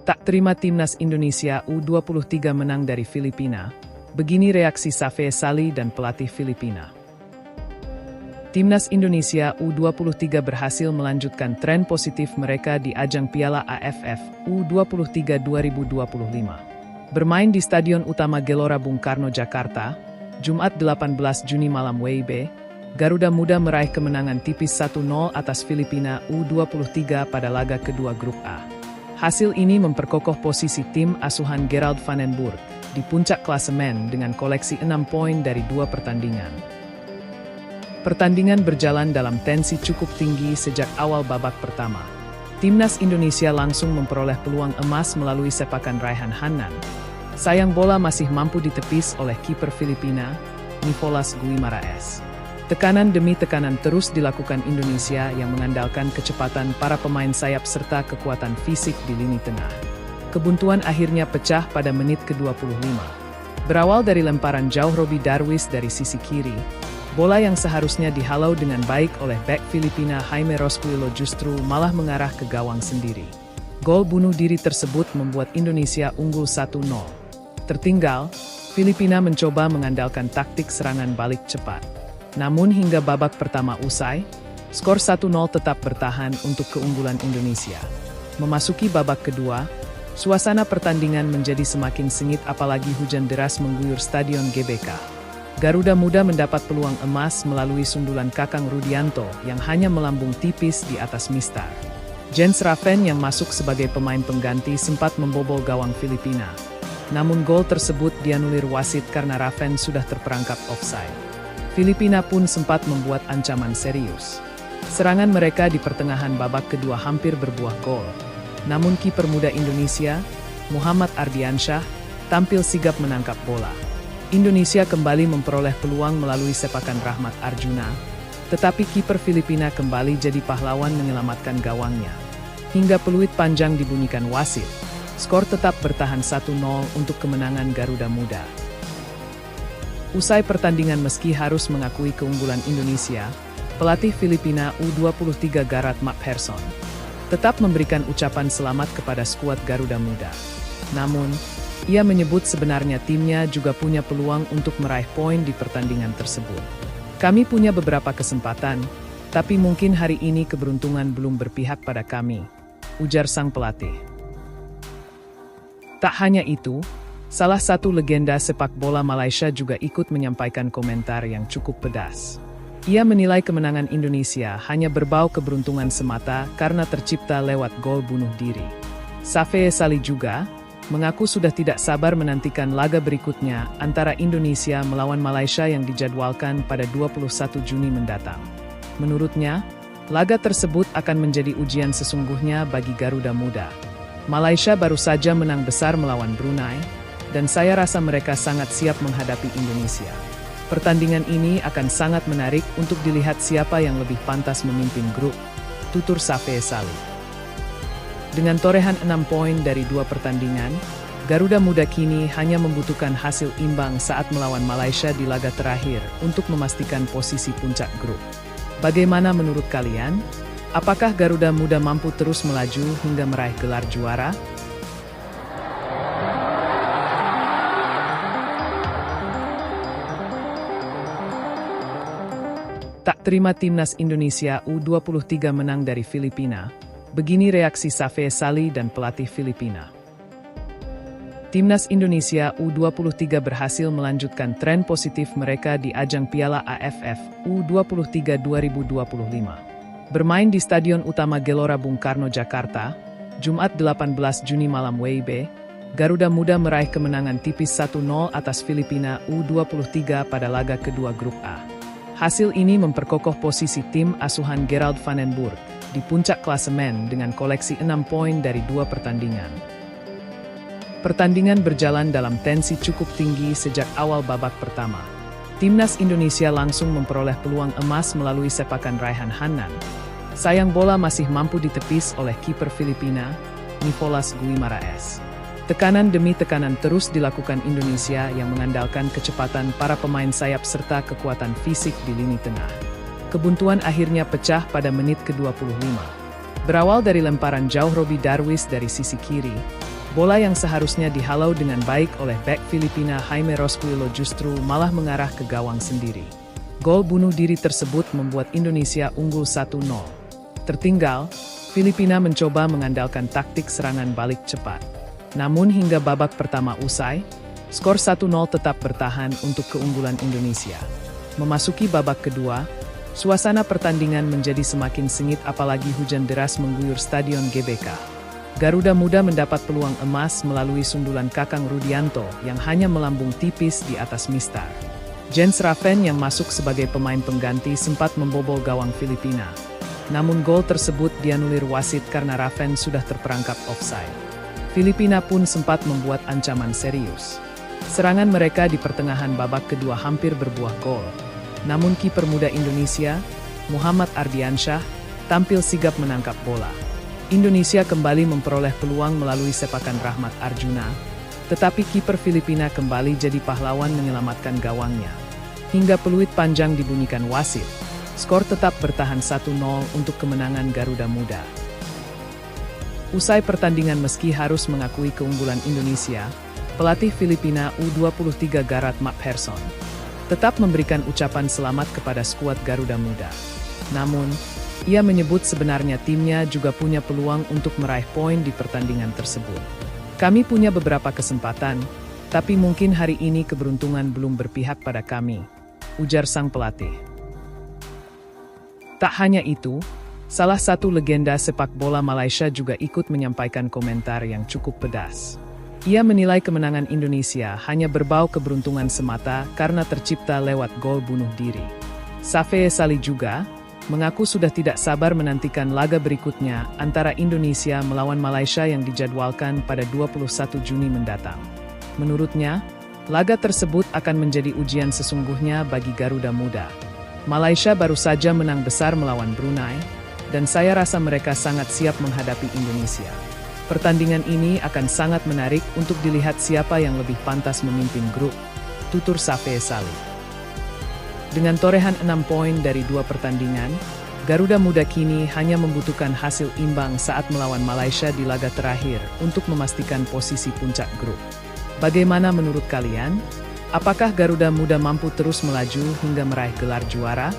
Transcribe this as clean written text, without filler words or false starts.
Tak terima timnas Indonesia U23 menang dari Filipina. Begini reaksi Safee Salih dan pelatih Filipina. Timnas Indonesia U23 berhasil melanjutkan tren positif mereka di ajang Piala AFF U23 2025. Bermain di Stadion Utama Gelora Bung Karno, Jakarta, Jumat 18 Juni malam WIB, Garuda Muda meraih kemenangan tipis 1-0 atas Filipina U23 pada laga kedua Grup A. Hasil ini memperkokoh posisi tim asuhan Gerald van den Burg di puncak klasemen dengan koleksi 6 poin dari 2 pertandingan. Pertandingan berjalan dalam tensi cukup tinggi sejak awal babak pertama. Timnas Indonesia langsung memperoleh peluang emas melalui sepakan Raihan Hanan. Sayang bola masih mampu ditepis oleh kiper Filipina, Nicolas Guimaraes. Tekanan demi tekanan terus dilakukan Indonesia yang mengandalkan kecepatan para pemain sayap serta kekuatan fisik di lini tengah. Kebuntuan akhirnya pecah pada menit ke-25. Berawal dari lemparan jauh Robbie Darwish dari sisi kiri, bola yang seharusnya dihalau dengan baik oleh bek Filipina Jaime Rosquillo justru malah mengarah ke gawang sendiri. Gol bunuh diri tersebut membuat Indonesia unggul 1-0. Tertinggal, Filipina mencoba mengandalkan taktik serangan balik cepat. Namun hingga babak pertama usai, skor 1-0 tetap bertahan untuk keunggulan Indonesia. Memasuki babak kedua, suasana pertandingan menjadi semakin sengit apalagi hujan deras mengguyur Stadion GBK. Garuda Muda mendapat peluang emas melalui sundulan Kakang Rudianto yang hanya melambung tipis di atas mistar. Jens Raven yang masuk sebagai pemain pengganti sempat membobol gawang Filipina. Namun gol tersebut dianulir wasit karena Raven sudah terperangkap offside. Filipina pun sempat membuat ancaman serius. Serangan mereka di pertengahan babak kedua hampir berbuah gol. Namun kiper muda Indonesia, Muhammad Ardiansyah, tampil sigap menangkap bola. Indonesia kembali memperoleh peluang melalui sepakan Rahmat Arjuna, tetapi kiper Filipina kembali jadi pahlawan menyelamatkan gawangnya. Hingga peluit panjang dibunyikan wasit, skor tetap bertahan 1-0 untuk kemenangan Garuda Muda. Usai pertandingan meski harus mengakui keunggulan Indonesia, pelatih Filipina U23 Gareth McPherson tetap memberikan ucapan selamat kepada skuad Garuda Muda. Namun, ia menyebut sebenarnya timnya juga punya peluang untuk meraih poin di pertandingan tersebut. Kami punya beberapa kesempatan, tapi mungkin hari ini keberuntungan belum berpihak pada kami, ujar sang pelatih. Tak hanya itu, salah satu legenda sepak bola Malaysia juga ikut menyampaikan komentar yang cukup pedas. Ia menilai kemenangan Indonesia hanya berbau keberuntungan semata karena tercipta lewat gol bunuh diri. Safee Salih juga mengaku sudah tidak sabar menantikan laga berikutnya antara Indonesia melawan Malaysia yang dijadwalkan pada 21 Juni mendatang. Menurutnya, laga tersebut akan menjadi ujian sesungguhnya bagi Garuda Muda. Malaysia baru saja menang besar melawan Brunei, dan saya rasa mereka sangat siap menghadapi Indonesia. Pertandingan ini akan sangat menarik untuk dilihat siapa yang lebih pantas memimpin grup, tutur Safee Salih. Dengan torehan 6 poin dari 2 pertandingan, Garuda Muda kini hanya membutuhkan hasil imbang saat melawan Malaysia di laga terakhir untuk memastikan posisi puncak grup. Bagaimana menurut kalian? Apakah Garuda Muda mampu terus melaju hingga meraih gelar juara? Tak terima timnas Indonesia U23 menang dari Filipina. Begini reaksi Safee Salih dan pelatih Filipina. Timnas Indonesia U23 berhasil melanjutkan tren positif mereka di ajang Piala AFF U23 2025. Bermain di Stadion Utama Gelora Bung Karno, Jakarta, Jumat 18 Juni malam WIB, Garuda Muda meraih kemenangan tipis 1-0 atas Filipina U23 pada laga kedua Grup A. Hasil ini memperkokoh posisi tim asuhan Gerald van den Burg di puncak klasemen dengan koleksi 6 poin dari 2 pertandingan. Pertandingan berjalan dalam tensi cukup tinggi sejak awal babak pertama. Timnas Indonesia langsung memperoleh peluang emas melalui sepakan Raihan Hanan. Sayang bola masih mampu ditepis oleh kiper Filipina, Nicolas Guimaraes. Tekanan demi tekanan terus dilakukan Indonesia yang mengandalkan kecepatan para pemain sayap serta kekuatan fisik di lini tengah. Kebuntuan akhirnya pecah pada menit ke-25. Berawal dari lemparan jauh Robbie Darwish dari sisi kiri, Bola yang seharusnya dihalau dengan baik oleh bek Filipina Jaime Rosquillo justru malah mengarah ke gawang sendiri. Gol bunuh diri tersebut membuat Indonesia unggul 1-0. Tertinggal, Filipina mencoba mengandalkan taktik serangan balik cepat. Namun hingga babak pertama usai, skor 1-0 tetap bertahan untuk keunggulan Indonesia. Memasuki babak kedua, suasana pertandingan menjadi semakin sengit apalagi hujan deras mengguyur Stadion GBK. Garuda Muda mendapat peluang emas melalui sundulan Kakang Rudianto yang hanya melambung tipis di atas mistar. Jens Raven yang masuk sebagai pemain pengganti sempat membobol gawang Filipina. Namun gol tersebut dianulir wasit karena Raven sudah terperangkap offside. Filipina pun sempat membuat ancaman serius. Serangan mereka di pertengahan babak kedua hampir berbuah gol. Namun kiper muda Indonesia, Muhammad Ardiansyah, tampil sigap menangkap bola. Indonesia kembali memperoleh peluang melalui sepakan Rahmat Arjuna, tetapi kiper Filipina kembali jadi pahlawan menyelamatkan gawangnya. Hingga peluit panjang dibunyikan wasit, skor tetap bertahan 1-0 untuk kemenangan Garuda Muda. Usai pertandingan meski harus mengakui keunggulan Indonesia, pelatih Filipina U23 Gareth McPherson tetap memberikan ucapan selamat kepada skuad Garuda Muda. Namun, ia menyebut sebenarnya timnya juga punya peluang untuk meraih poin di pertandingan tersebut. Kami punya beberapa kesempatan, tapi mungkin hari ini keberuntungan belum berpihak pada kami, ujar sang pelatih. Tak hanya itu, salah satu legenda sepak bola Malaysia juga ikut menyampaikan komentar yang cukup pedas. Ia menilai kemenangan Indonesia hanya berbau keberuntungan semata karena tercipta lewat gol bunuh diri. Safee Salih juga mengaku sudah tidak sabar menantikan laga berikutnya antara Indonesia melawan Malaysia yang dijadwalkan pada 21 Juni mendatang. Menurutnya, laga tersebut akan menjadi ujian sesungguhnya bagi Garuda Muda. Malaysia baru saja menang besar melawan Brunei, dan saya rasa mereka sangat siap menghadapi Indonesia. Pertandingan ini akan sangat menarik untuk dilihat siapa yang lebih pantas memimpin grup, tutur Safee Salih. Dengan torehan 6 poin dari 2 pertandingan, Garuda Muda kini hanya membutuhkan hasil imbang saat melawan Malaysia di laga terakhir untuk memastikan posisi puncak grup. Bagaimana menurut kalian? Apakah Garuda Muda mampu terus melaju hingga meraih gelar juara?